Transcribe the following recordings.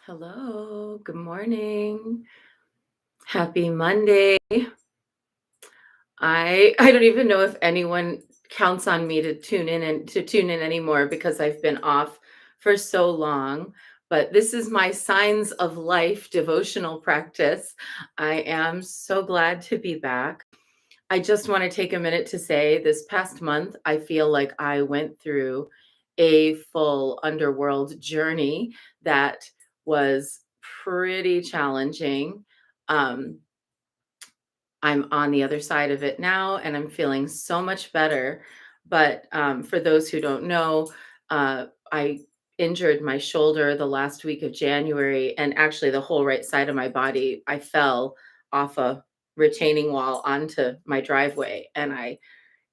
Hello, good morning. Happy Monday. I don't even know if anyone counts on me to tune in anymore because I've been off for so long, but this is my Signs of Life devotional practice. I am so glad to be back. I just want to take a minute to say this past month, I feel like I went through a full underworld journey that was pretty challenging. Um, I'm on the other side of it now and I'm feeling so much better. But for those who don't know, I injured my shoulder the last week of January, and actually the whole right side of my body. I fell off a retaining wall onto my driveway and I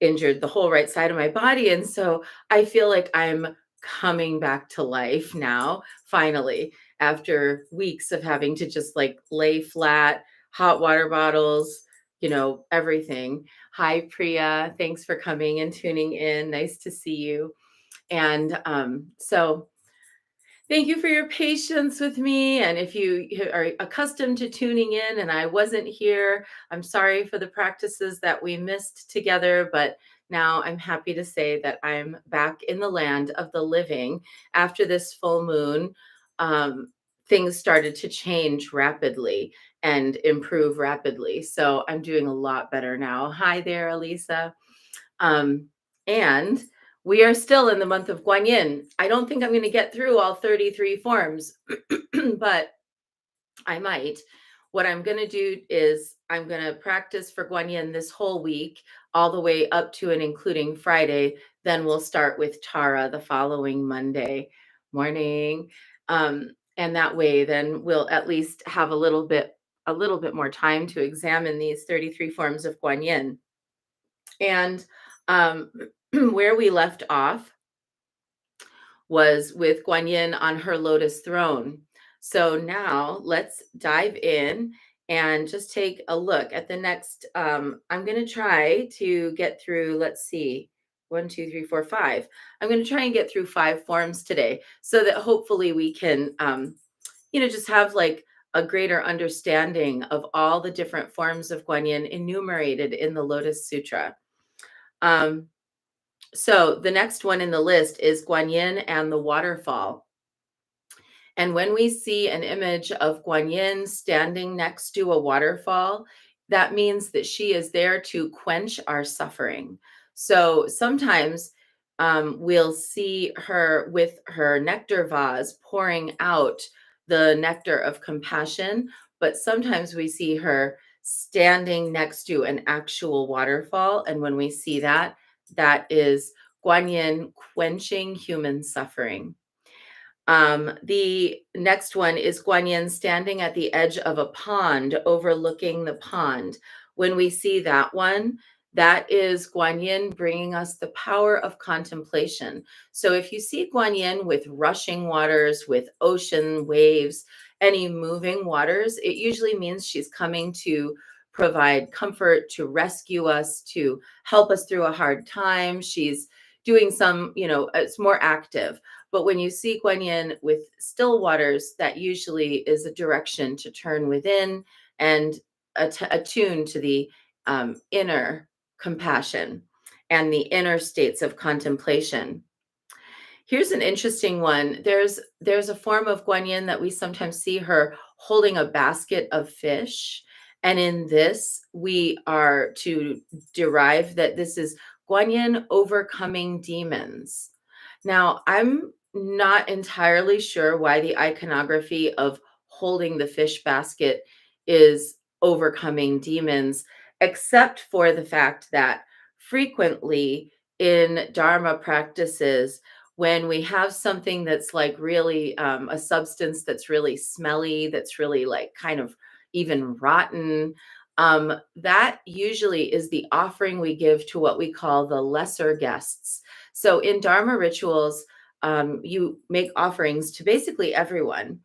injured the whole right side of my body. And so I feel like I'm coming back to life now, finally, after weeks of having to just like lay flat, hot water bottles, everything. Hi, Priya. Thanks for coming and tuning in. Nice to see you. And so thank you for your patience with me. And if you are accustomed to tuning in and I wasn't here, I'm sorry for the practices that we missed together, but now I'm happy to say that I'm back in the land of the living. After this full moon, um, things started to change rapidly and improve rapidly. So I'm doing a lot better now. Hi there, Elisa. Um, and we are still in the month of Guanyin. I don't think I'm going to get through all 33 forms, but I might. What I'm going to do is I'm going to practice for Guanyin this whole week, all the way up to and including Friday. Then we'll start with Tara the following Monday morning. And that way, then we'll at least have a little bit more time to examine these 33 forms of Guanyin. And um, where we left off was with Guanyin on her lotus throne. So now let's dive in and just take a look at the next. I'm going to try to get through, let's see, 1, 2, 3, 4, 5. I'm going to try and get through 5 forms today so that hopefully we can, just have like a greater understanding of all the different forms of Guanyin enumerated in the Lotus Sutra. Um, so the next one in the list is Guanyin and the waterfall. And when we see an image of Guanyin standing next to a waterfall, that means that she is there to quench our suffering. So sometimes we'll see her with her nectar vase pouring out the nectar of compassion, but sometimes we see her standing next to an actual waterfall. And when we see that, that is Guanyin quenching human suffering. The next one is Guanyin standing at the edge of a pond, overlooking the pond. When we see that one, that is Guanyin bringing us the power of contemplation. So if you see Guanyin with rushing waters, with ocean waves, any moving waters, it usually means she's coming to provide comfort, to rescue us, to help us through a hard time. She's doing some, it's more active. But when you see Guanyin with still waters, that usually is a direction to turn within and attune to the inner compassion and the inner states of contemplation. Here's an interesting one. There's a form of Guanyin that we sometimes see her holding a basket of fish. And in this, we are to derive that this is Guanyin overcoming demons. Now, I'm not entirely sure why the iconography of holding the fish basket is overcoming demons, except for the fact that frequently in Dharma practices, when we have something that's like really a substance that's really smelly, that's really like kind of even rotten, that usually is the offering we give to what we call the lesser guests. So in Dharma rituals, you make offerings to basically everyone.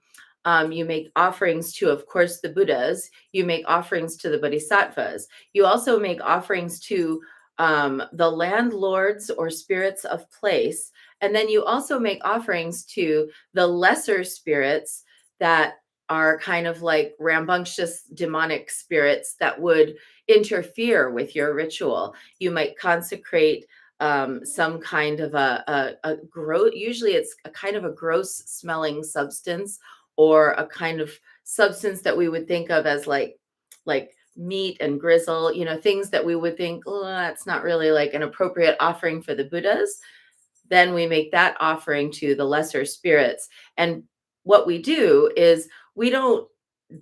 You make offerings to, of course, the Buddhas. You make offerings to the Bodhisattvas. You also make offerings to the landlords or spirits of place. And then you also make offerings to the lesser spirits that are kind of like rambunctious demonic spirits that would interfere with your ritual. You might consecrate some kind of a gross, usually it's a kind of a gross smelling substance, or a kind of substance that we would think of as like meat and grizzle, things that we would think, oh, that's not really like an appropriate offering for the Buddhas. Then we make that offering to the lesser spirits. And what we do is we don't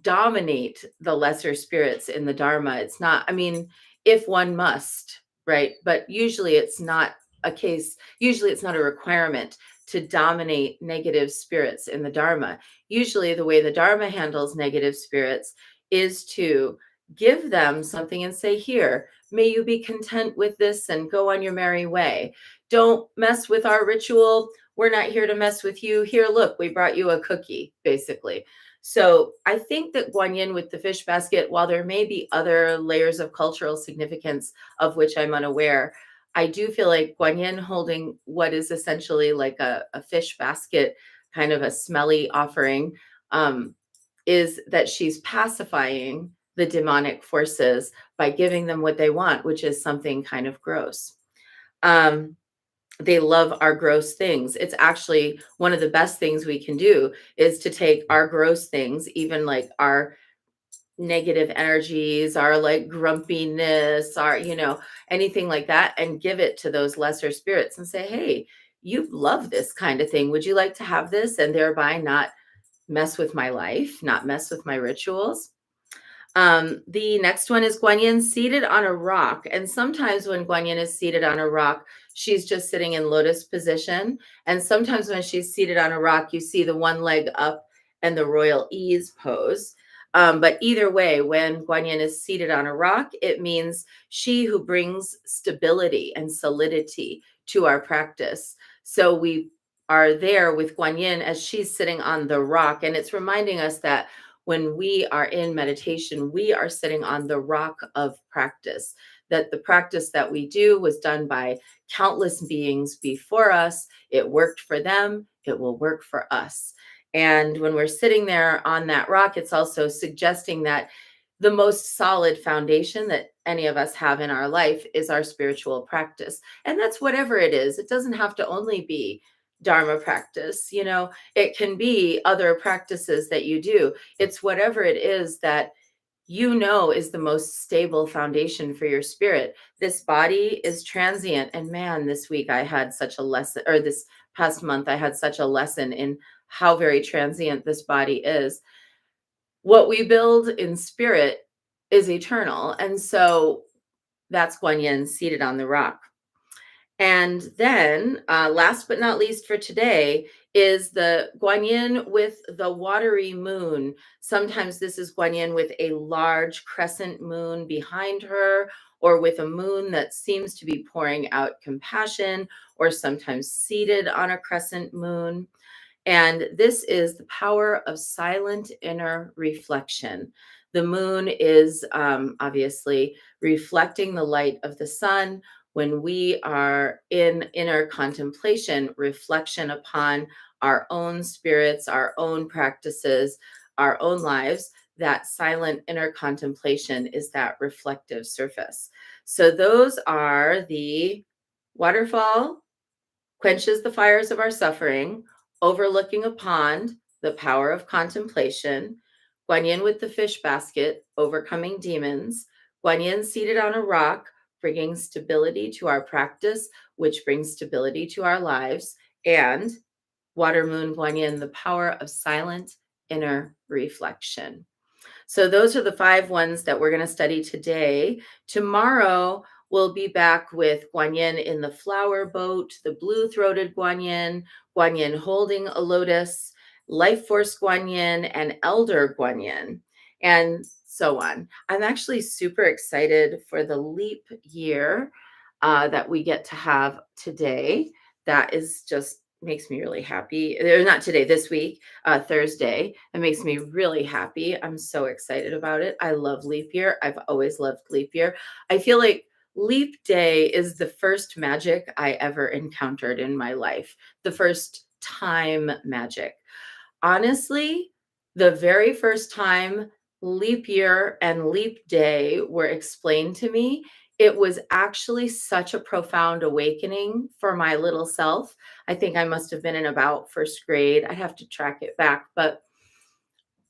dominate the lesser spirits in the Dharma. It's not, I mean, if one must, right? But usually it's not a case, usually it's not a requirement to dominate negative spirits in the Dharma. Usually the way the Dharma handles negative spirits is to give them something and say, here, may you be content with this and go on your merry way. Don't mess with our ritual. We're not here to mess with you. Here, look, we brought you a cookie, basically. So I think that Guanyin with the fish basket, while there may be other layers of cultural significance of which I'm unaware, I do feel like Guanyin holding what is essentially like a fish basket, kind of a smelly offering, um, is that she's pacifying the demonic forces by giving them what they want, which is something kind of gross. Um, they love our gross things. It's actually one of the best things we can do is to take our gross things, even like our negative energies, our like grumpiness, our, anything like that, and give it to those lesser spirits and say, hey, you love this kind of thing. Would you like to have this? And thereby not mess with my life, not mess with my rituals. The next one is Guanyin seated on a rock. And sometimes when Guanyin is seated on a rock, she's just sitting in lotus position. And sometimes when she's seated on a rock, you see the one leg up and the royal ease pose. But either way, when Guanyin is seated on a rock, it means she who brings stability and solidity to our practice. So we are there with Guanyin as she's sitting on the rock. And it's reminding us that when we are in meditation, we are sitting on the rock of practice, that the practice that we do was done by countless beings before us. It worked for them, it will work for us. And when we're sitting there on that rock, it's also suggesting that the most solid foundation that any of us have in our life is our spiritual practice. And that's whatever it is. It doesn't have to only be Dharma practice, it can be other practices that you do. It's whatever it is that is the most stable foundation for your spirit. This body is transient. And man, this week I had such a lesson, or this past month, I had such a lesson in how very transient this body is. What we build in spirit is eternal. And so that's Guanyin seated on the rock. And then, last but not least for today, is the Guanyin with the watery moon. Sometimes this is Guanyin with a large crescent moon behind her, or with a moon that seems to be pouring out compassion, or sometimes seated on a crescent moon. And this is the power of silent inner reflection. The moon is obviously reflecting the light of the sun. When we are in inner contemplation, reflection upon our own spirits, our own practices, our own lives, that silent inner contemplation is that reflective surface. So those are the waterfall, quenches the fires of our suffering, overlooking a pond, the power of contemplation, Guanyin with the fish basket, overcoming demons, Guanyin seated on a rock, bringing stability to our practice, which brings stability to our lives, and Water Moon Guanyin, the power of silent inner reflection. So those are the 5 ones that we're going to study today. Tomorrow, we'll be back with Guanyin in the flower boat, the blue-throated Guanyin, Guanyin holding a lotus, life force Guanyin, and elder Guanyin, and so on. I'm actually super excited for the leap year that we get to have today. That is just makes me really happy. Or not today, this week, Thursday. It makes me really happy. I'm so excited about it. I love leap year. I've always loved leap year. I feel like leap day is the first magic I ever encountered in my life, the first time magic. Honestly, The very first time leap year and leap day were explained to me, it was actually such a profound awakening for my little self. I think I must have been in about first grade. I'd have to track it back, but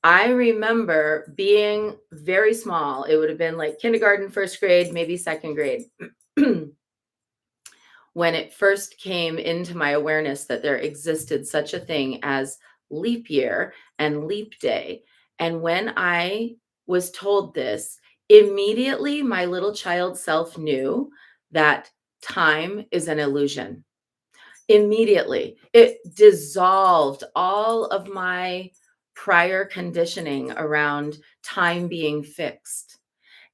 I remember being very small. It would have been like kindergarten, first grade, maybe second grade. When it first came into my awareness that there existed such a thing as leap year and leap day. And when I was told this, immediately my little child self knew that time is an illusion. Immediately, it dissolved all of my prior conditioning around time being fixed.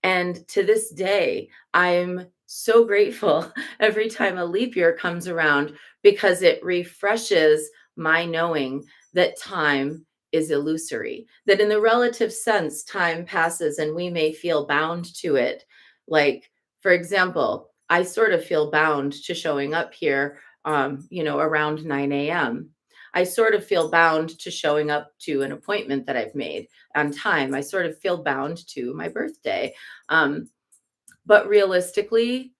And to this day, I'm so grateful every time a leap year comes around because it refreshes my knowing that time is illusory, that in the relative sense, time passes and we may feel bound to it. Like, for example, I sort of feel bound to showing up here, around 9 a.m. I sort of feel bound to showing up to an appointment that I've made on time. I sort of feel bound to my birthday. Um, but realistically,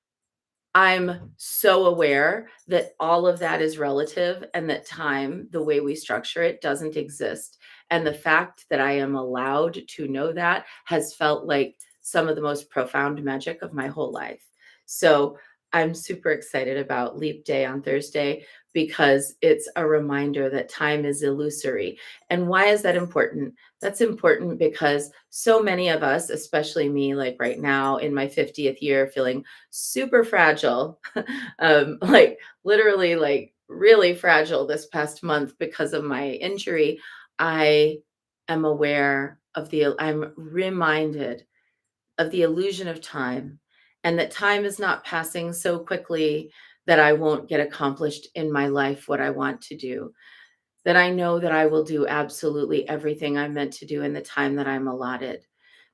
I'm so aware that all of that is relative and that time, the way we structure it, doesn't exist. And the fact that I am allowed to know that has felt like some of the most profound magic of my whole life. So I'm super excited about Leap Day on Thursday because it's a reminder that time is illusory. And why is that important? That's important because so many of us, especially me, like right now in my 50th year, feeling super fragile, like literally like really fragile this past month because of my injury. I am aware of I'm reminded of the illusion of time and that time is not passing so quickly that I won't get accomplished in my life what I want to do, that I know that I will do absolutely everything I'm meant to do in the time that I'm allotted,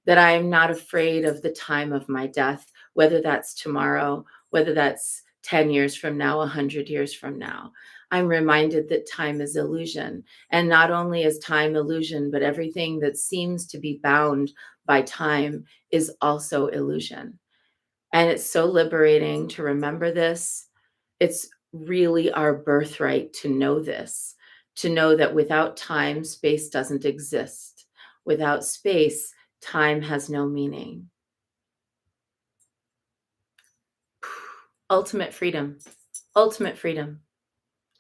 that I am not afraid of the time of my death, whether that's tomorrow, whether that's 10 years from now, 100 years from now. I'm reminded that time is illusion. And not only is time illusion, but everything that seems to be bound by time is also illusion. And it's so liberating to remember this. It's really our birthright to know this, to know that without time, space doesn't exist. Without space, time has no meaning. Ultimate freedom. Ultimate freedom.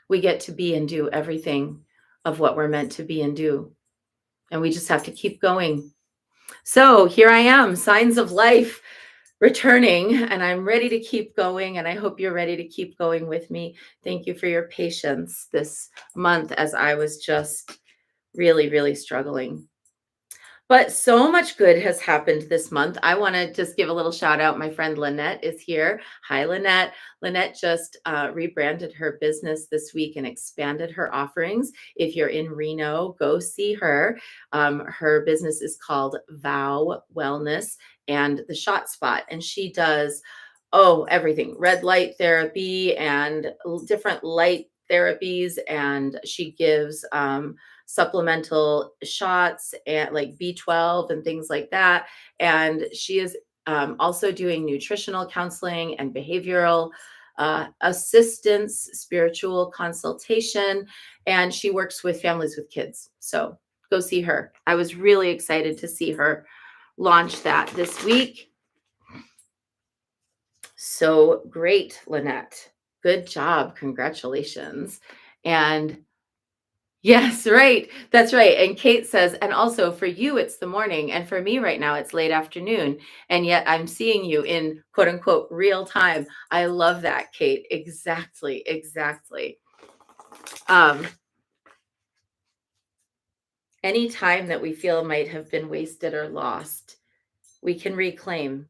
We get to be and do everything of what we're meant to be and do. And we just have to keep going. So here I am, signs of life returning, and I'm ready to keep going. And I hope you're ready to keep going with me. Thank you for your patience this month as I was just really, really struggling. But so much good has happened this month. I want to just give a little shout out. My friend Lynette is here. Hi, Lynette. Lynette just rebranded her business this week and expanded her offerings. If you're in Reno, go see her. Her business is called Vow Wellness and the Shot Spot, and she does everything, red light therapy and different light therapies, and she gives supplemental shots and like B12 and things like that. And she is also doing nutritional counseling and behavioral assistance, spiritual consultation, and she works with families with kids. So go see her. I was really excited to see her launch that this week. So great, Lynette. Good job. Congratulations. And yes, right. That's right. And Kate says, and also for you, it's the morning. And for me right now, it's late afternoon. And yet I'm seeing you in quote unquote real time. I love that, Kate. Exactly. Exactly. Um, any time that we feel might have been wasted or lost, we can reclaim.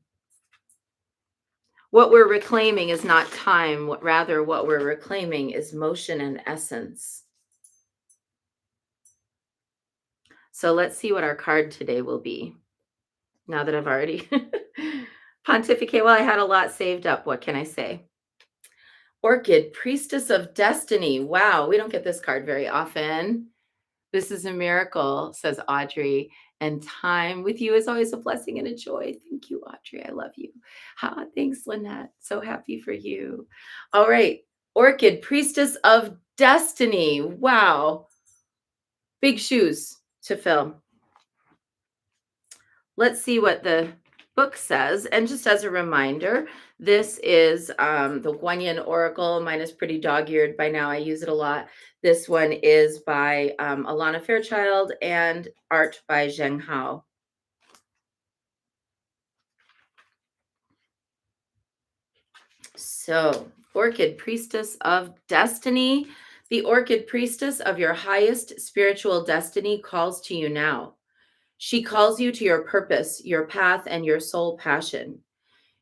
What we're reclaiming is not time. Rather, what we're reclaiming is motion and essence. So let's see what our card today will be. Now that I've already pontificate, well, I had a lot saved up. What can I say? Orchid, Priestess of Destiny. Wow, we don't get this card very often. This is a miracle, says Audrey. And time with you is always a blessing and a joy. Thank you, Audrey. I love you. Thanks, Lynette. So happy for you. All right. Orchid, priestess of destiny. Wow. Big shoes to fill. Let's see what the book says. And just as a reminder, this is the Guanyin Oracle. Mine is pretty dog-eared by now. I use it a lot. This one is by Alana Fairchild and art by Zheng Hao. So, Orchid, priestess of destiny. The Orchid, priestess of your highest spiritual destiny, calls to you now. She calls you to your purpose, your path, and your soul passion.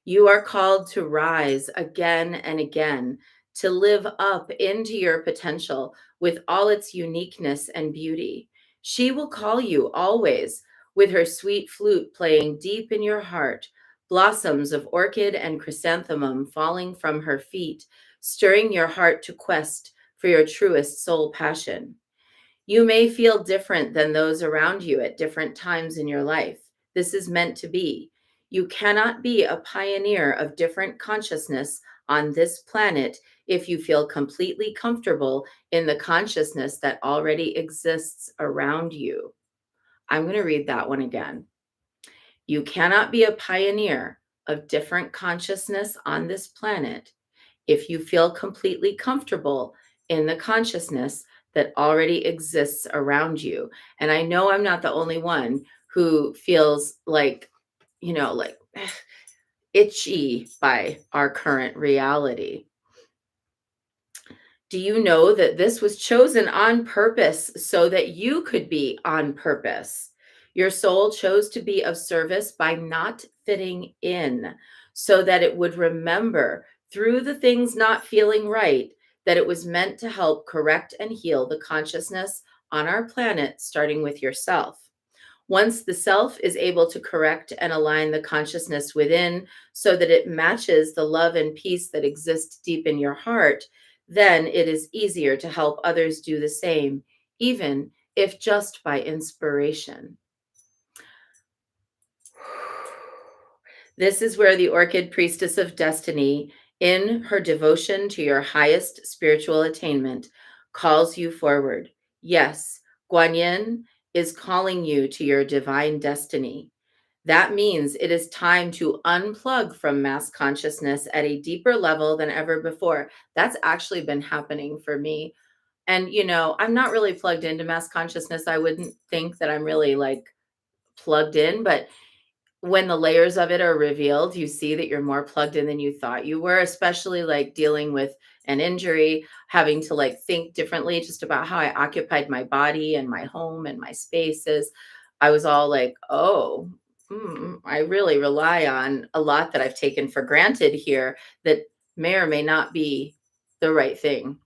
You are called to rise again and again, to live up into your potential with all its uniqueness and beauty. She will call you always with her sweet flute playing deep in your heart, blossoms of orchid and chrysanthemum falling from her feet, stirring your heart to quest for your truest soul passion. You may feel different than those around you at different times in your life. This is meant to be. You cannot be a pioneer of different consciousness on this planet if you feel completely comfortable in the consciousness that already exists around you. I'm going to read that one again. You cannot be a pioneer of different consciousness on this planet if you feel completely comfortable in the consciousness that already exists around you. And I know I'm not the only one who feels like, like itchy by our current reality. Do you know that this was chosen on purpose so that you could be on purpose? Your soul chose to be of service by not fitting in so that it would remember through the things not feeling right that it was meant to help correct and heal the consciousness on our planet, starting with yourself. Once the self is able to correct and align the consciousness within so that it matches the love and peace that exists deep in your heart, then it is easier to help others do the same, even if just by inspiration. This is where the Orchid Priestess of Destiny, in her devotion to your highest spiritual attainment, calls you forward. Yes, Guanyin is calling you to your divine destiny. That means it is time to unplug from mass consciousness at a deeper level than ever before. That's actually been happening for me. And, I'm not really plugged into mass consciousness. I wouldn't think that I'm really like plugged in, but when the layers of it are revealed, you see that you're more plugged in than you thought you were, especially like dealing with an injury, having to like think differently just about how I occupied my body and my home and my spaces. I was all like, oh, I really rely on a lot that I've taken for granted here that may or may not be the right thing.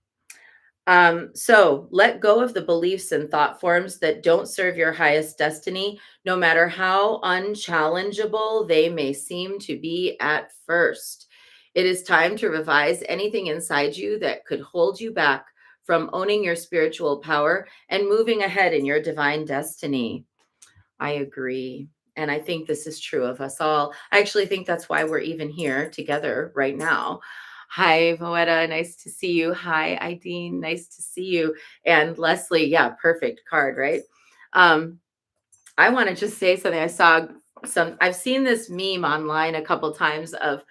So let go of the beliefs and thought forms that don't serve your highest destiny, no matter how unchallengeable they may seem to be at first. It is time to revise anything inside you that could hold you back from owning your spiritual power and moving ahead in your divine destiny. I agree. And I think this is true of us all. I actually think that's why we're even here together right now. Hi, Voetta. Nice to see you. Hi, Ideen. Nice to see you. And Leslie, yeah, perfect card, right? I want to just say something. I've seen this meme online a couple times of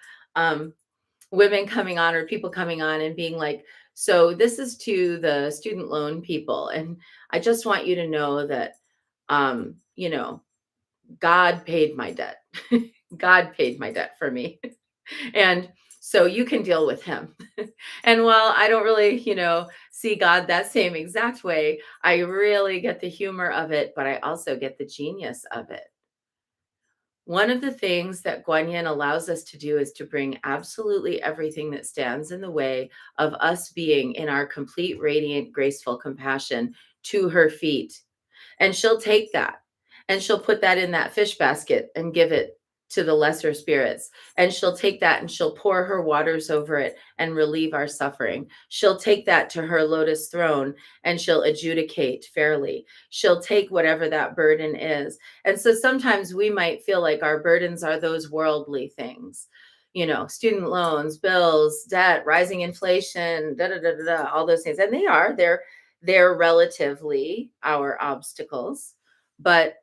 women coming on or people coming on and being like, so this is to the student loan people. And I just want you to know that, um, you know, God paid my debt. God paid my debt for me. And so you can deal with him. And while I don't really, see God that same exact way, I really get the humor of it, but I also get the genius of it. One of the things that Guanyin allows us to do is to bring absolutely everything that stands in the way of us being in our complete, radiant, graceful compassion to her feet. And she'll take that and she'll put that in that fish basket and give it to the lesser spirits. And she'll take that and she'll pour her waters over it and relieve our suffering. She'll take that to her lotus throne and she'll adjudicate fairly. She'll take whatever that burden is. And so sometimes we might feel like our burdens are those worldly things, student loans, bills, debt, rising inflation, all those things. And they're relatively our obstacles. But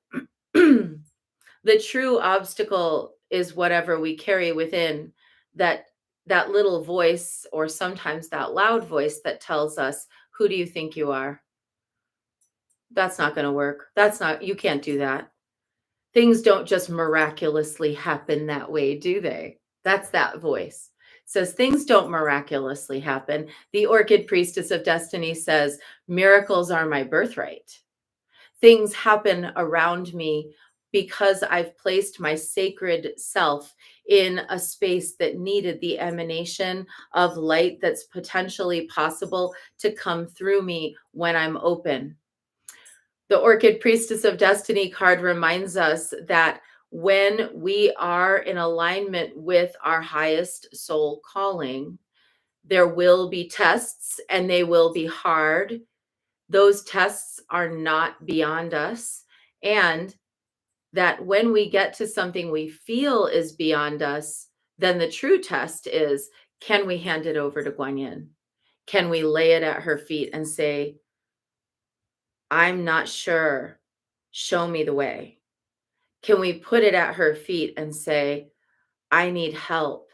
the true obstacle is whatever we carry within, that little voice, or sometimes that loud voice that tells us, who do you think you are? That's not going to work. You can't do that. Things don't just miraculously happen that way, do they? That's that voice. It says things don't miraculously happen. The Orchid Priestess of Destiny says, miracles are my birthright. Things happen around me because I've placed my sacred self in a space that needed the emanation of light that's potentially possible to come through me when I'm open. The Orchid Priestess of Destiny card reminds us that when we are in alignment with our highest soul calling, there will be tests and they will be hard. Those tests are not beyond us. And that when we get to something we feel is beyond us, then the true test is, can we hand it over to Guanyin? Can we lay it at her feet and say, I'm not sure. Show me the way. Can we put it at her feet and say, I need help?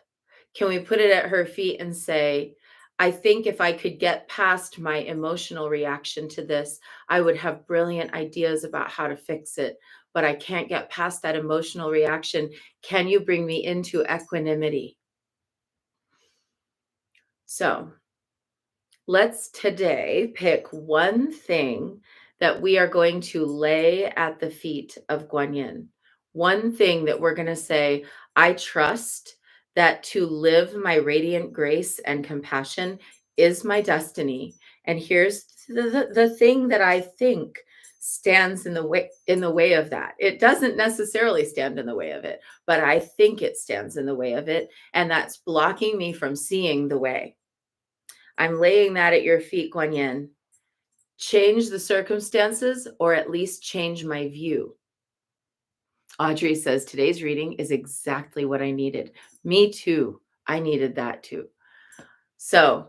Can we put it at her feet and say, I think if I could get past my emotional reaction to this, I would have brilliant ideas about how to fix it, but I can't get past that emotional reaction. Can you bring me into equanimity? So let's today pick one thing that we are going to lay at the feet of Guanyin. One thing that we're going to say, I trust that to live my radiant grace and compassion is my destiny. And here's the thing that I think stands in the way of that. It doesn't necessarily stand in the way of it, but I think it stands in the way of it. And that's blocking me from seeing the way. I'm laying that at your feet, Guanyin. Change the circumstances, or at least change my view. Audrey says, today's reading is exactly what I needed. Me too. I needed that too. So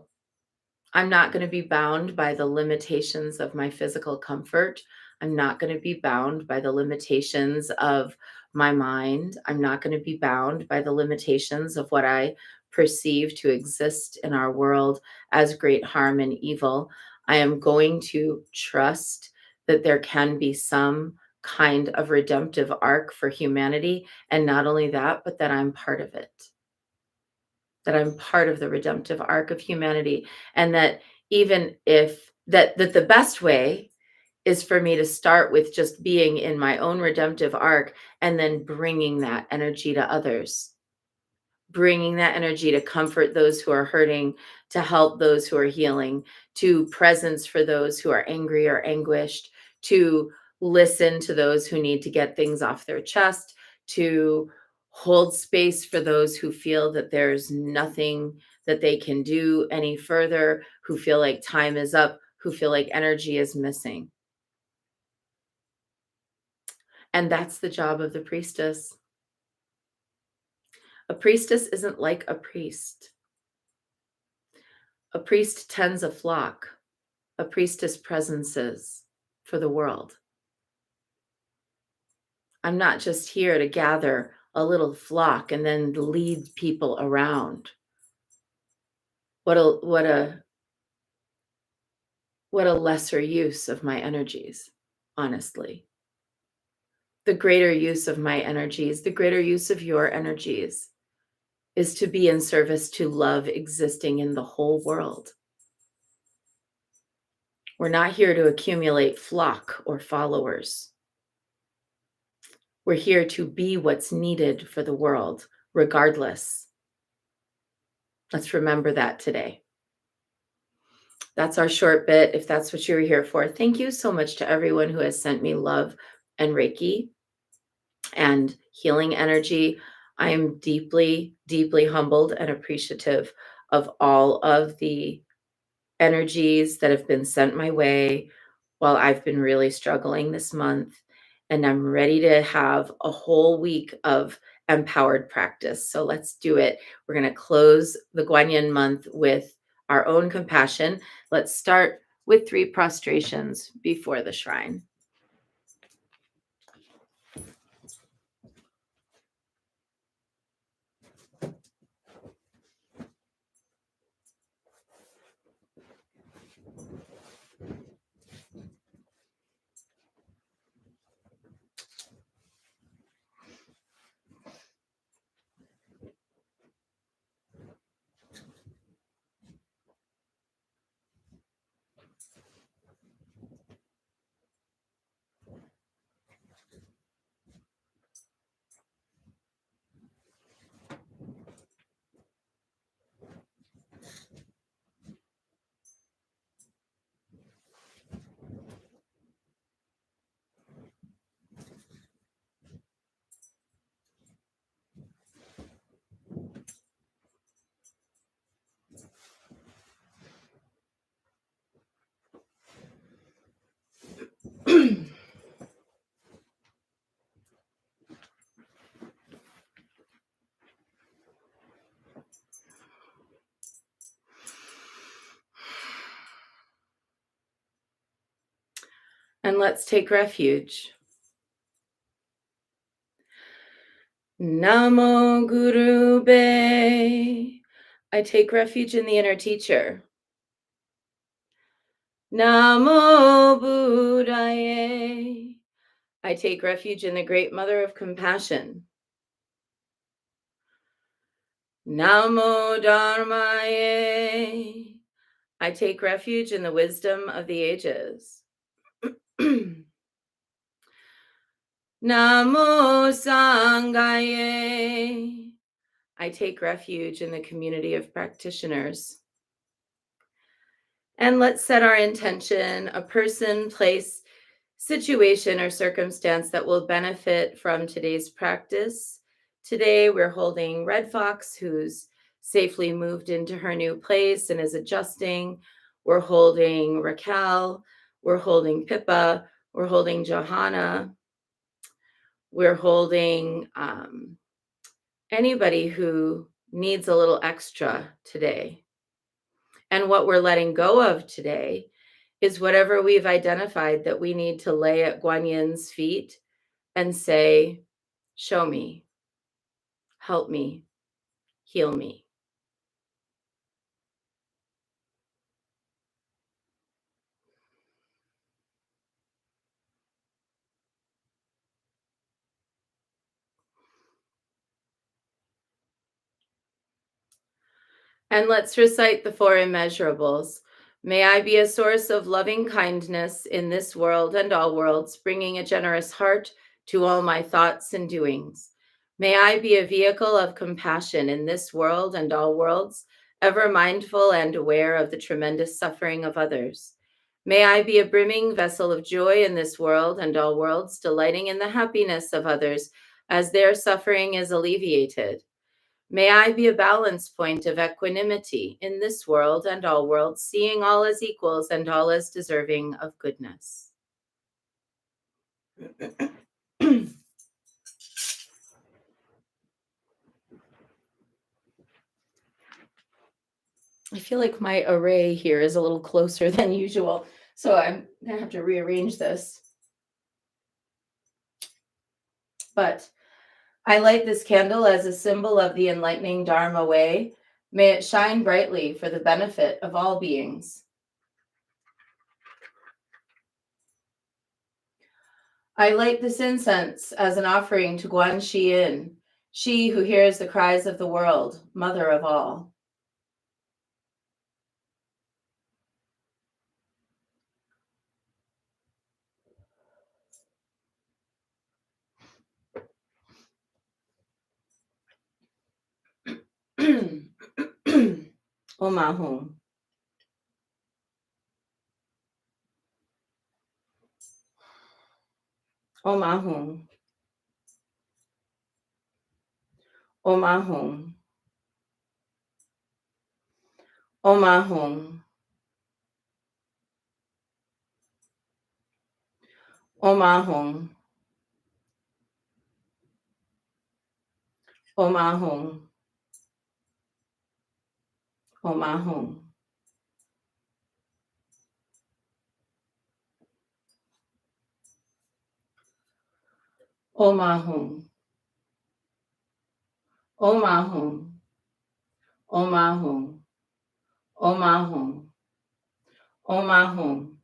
I'm not going to be bound by the limitations of my physical comfort. I'm not going to be bound by the limitations of my mind. I'm not going to be bound by the limitations of what I perceive to exist in our world as great harm and evil. I am going to trust that there can be some kind of redemptive arc for humanity. And not only that, but that I'm part of it. That I'm part of the redemptive arc of humanity. And that even if that the best way is for me to start with just being in my own redemptive arc and then bringing that energy to others, bringing that energy to comfort those who are hurting, to help those who are healing, to presence for those who are angry or anguished, to listen to those who need to get things off their chest, to hold space for those who feel that there's nothing that they can do any further, who feel like time is up, who feel like energy is missing. And that's the job of the priestess. A priestess isn't like a priest. A priest tends a flock. A priestess presences for the world. I'm not just here to gather a little flock and then lead people around. What a lesser use of my energies, honestly. The greater use of my energies, the greater use of your energies, is to be in service to love existing in the whole world. We're not here to accumulate flock or followers. We're here to be what's needed for the world, regardless. Let's remember that today. That's our short bit, if that's what you're here for. Thank you so much to everyone who has sent me love and Reiki and healing energy. I am deeply, deeply humbled and appreciative of all of the energies that have been sent my way while I've been really struggling this month. And I'm ready to have a whole week of empowered practice. So let's do it. We're going to close the Guanyin month with our own compassion. Let's start with 3 prostrations before the shrine. And let's take refuge. Namo Guru Be. I take refuge in the inner teacher. Namo Buddhaye. I take refuge in the great mother of compassion. Namo Dharmaye. I take refuge in the wisdom of the ages. Namo Sanghaye. I take refuge in the community of practitioners. And let's set our intention, a person, place, situation, or circumstance that will benefit from today's practice. Today, we're holding Red Fox, who's safely moved into her new place and is adjusting. We're holding Raquel. We're holding Pippa. We're holding Johanna. We're holding anybody who needs a little extra today. And what we're letting go of today is whatever we've identified that we need to lay at Guanyin's feet and say, show me, help me, heal me. And let's recite the 4 immeasurables. May I be a source of loving kindness in this world and all worlds, bringing a generous heart to all my thoughts and doings. May I be a vehicle of compassion in this world and all worlds, ever mindful and aware of the tremendous suffering of others. May I be a brimming vessel of joy in this world and all worlds, delighting in the happiness of others as their suffering is alleviated. May I be a balance point of equanimity in this world and all worlds, seeing all as equals and all as deserving of goodness. I feel like my array here is a little closer than usual, so I'm going to have to rearrange this. But I light this candle as a symbol of the enlightening Dharma way. May it shine brightly for the benefit of all beings. I light this incense as an offering to Guan Yin, she who hears the cries of the world, mother of all. Omahum. Omahum. Om Ahum. Om Ahum. Om Ahum. Om Ahum. Om Ahum. Om Ahum. Om Ahum. Om Ahum. Om Ahum. Om Ahum.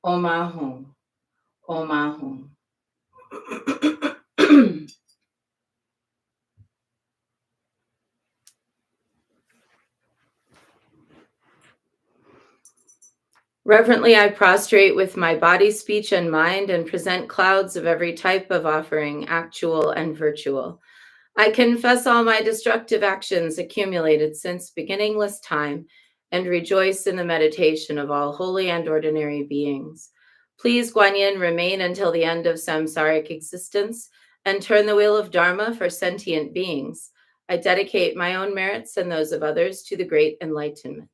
Om Ahum. Om Ahum. Reverently, I prostrate with my body, speech, and mind and present clouds of every type of offering, actual and virtual. I confess all my destructive actions accumulated since beginningless time and rejoice in the meditation of all holy and ordinary beings. Please, Guanyin, remain until the end of samsaric existence and turn the wheel of Dharma for sentient beings. I dedicate my own merits and those of others to the great enlightenment.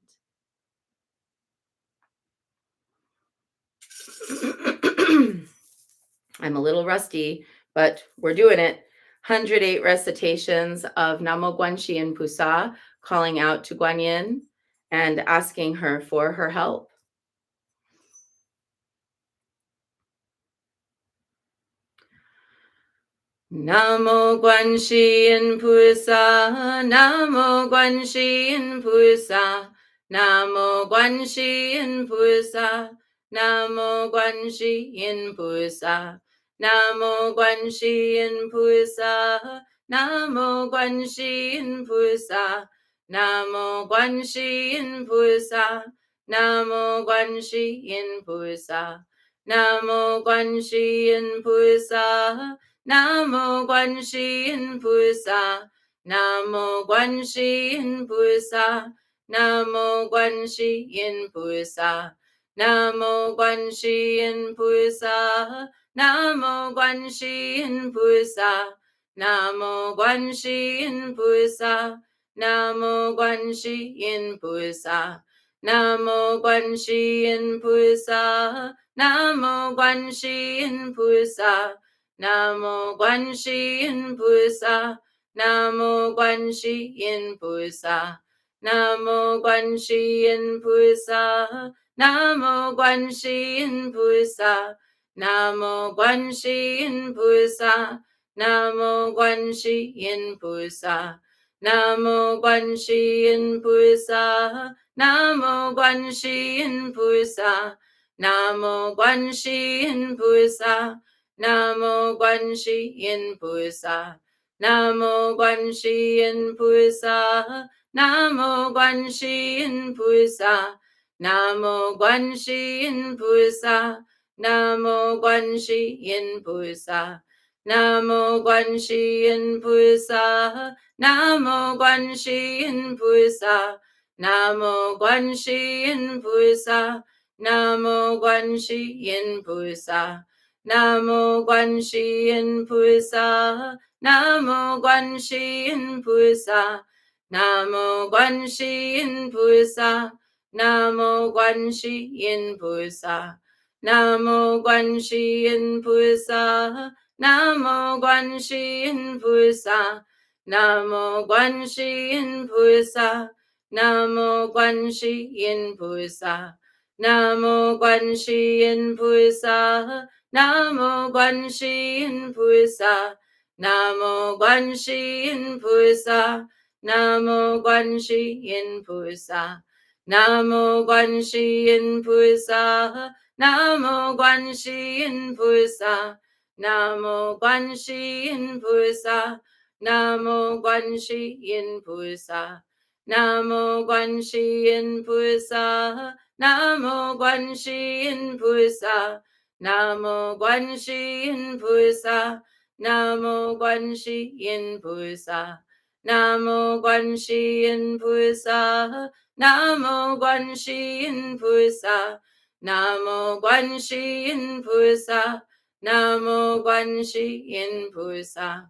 I'm a little rusty, but we're doing it. 108 recitations of Namo Guanxi Pusa, calling out to Guanyin and asking her for her help. Namo Guanxi Pusa, Namo Guanxi Pusa, Namo Guanxi Pusa, Namo Guanxi Pusa, Namo Guanxi Pusa, Namo Guanxi Pusa, Namo Guanxi Pusa, Namo Guanxi Pusa, Namo Guanxi Pusa. Namo Guanxi Pusa, Namo Guanxi Pusa, Namo Guanxi Pusa, Namo Guanxi Pusa, Namo Guanxi Pusa, Namo Guanxi Pusa, Namo Guanxi Pusa, Namo Guanxi Pusa, Namo Guanxi Pusa. Namo Guanxi Pusa, Namo Guanxi Pusa, Namo Guanxi Pusa, Namo Guanxi Pusa, Namo Guanxi Pusa, Namo Guanxi Pusa, Namo Guanxi Pusa, Namo Guanxi Pusa, Namo Guanxi Pusa. Namo Guanxi Pusa, Namo Guanxi Pusa, Namo Guanxi Pusa, Namo Guanxi Pusa, Namo Guanxi Pusa, Namo Guanxi Pusa, Namo Guanxi Pusa, Namo Guanxi Pusa, Namo Guanxi Pusa. Namo Guanxi Pusa, Namo Guanxi Pusa, Namo Guanxi Pusa, Namo Guanxi Pusa, Namo Guanxi Pusa, Namo Guanxi Pusa, Namo Guanxi Pusa, Namo Guanxi Pusa, Namo Guanxi Pusa. Namo Guanxi Pusa, Namo Guanxi Pusa, Namo Guanxi Pusa, Namo Guanxi Pusa, Namo Guanxi Pusa, Namo Guanxi Pusa, Namo Guanxi Pusa, Namo Guanxi Pusa, Namo Guanxi Pusa. Namo Guanxi Pusa, Namo Guanxi Pusa, Namo Guanxi Pusa, Namo Guanxi Pusa, Namo Guanxi Pusa, Namo Guanxi Pusa,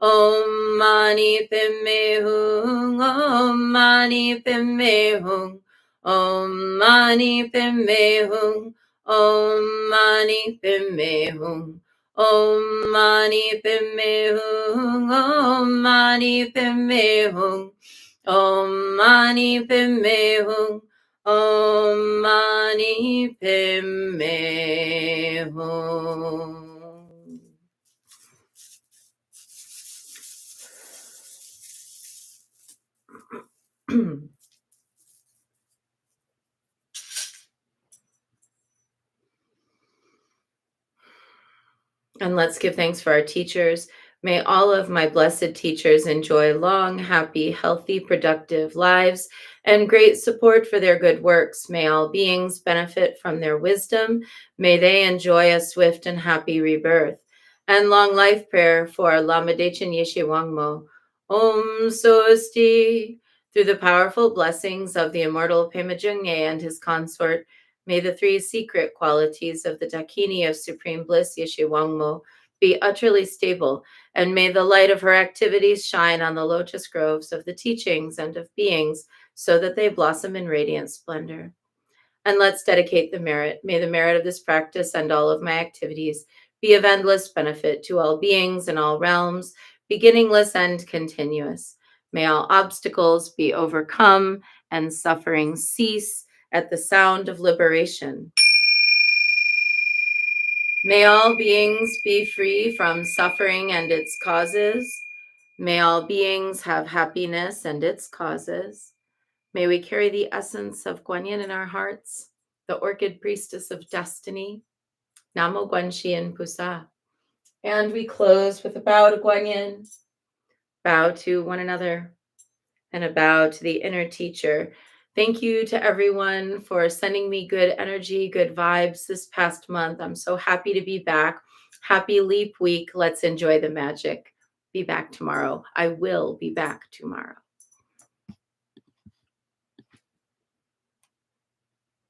Om Mani Padme Hum. Om Mani Padme Hum. Om Mani Padme Hum. Om Mani Padme Hum. Om Mani Padme Hum. Om Mani Padme Hum. Om Mani Padme Hum. Om Mani Padme Hum. And let's give thanks for our teachers. May all of my blessed teachers enjoy long, happy, healthy, productive lives and great support for their good works. May all beings benefit from their wisdom. May they enjoy a swift and happy rebirth. And long life prayer for Lama Dechen Yeshe Wangmo. Om Sosti. Through the powerful blessings of the immortal Pema Jungye and his consort, may the three secret qualities of the Dakini of Supreme Bliss, Yeshe Wangmo, be utterly stable, and may the light of her activities shine on the lotus groves of the teachings and of beings so that they blossom in radiant splendor. And let's dedicate the merit. May the merit of this practice and all of my activities be of endless benefit to all beings in all realms, beginningless and continuous. May all obstacles be overcome and suffering cease at the sound of liberation. May all beings be free from suffering and its causes. May all beings have happiness and its causes. May we carry the essence of Guanyin in our hearts, the orchid priestess of destiny. Namo Guanxin Pusa. And we close with a bow to Guanyin, bow to one another, and a bow to the inner teacher. Thank you to everyone for sending me good energy, good vibes this past month. I'm so happy to be back. Happy Leap Week. Let's enjoy the magic. Be back tomorrow. I will be back tomorrow.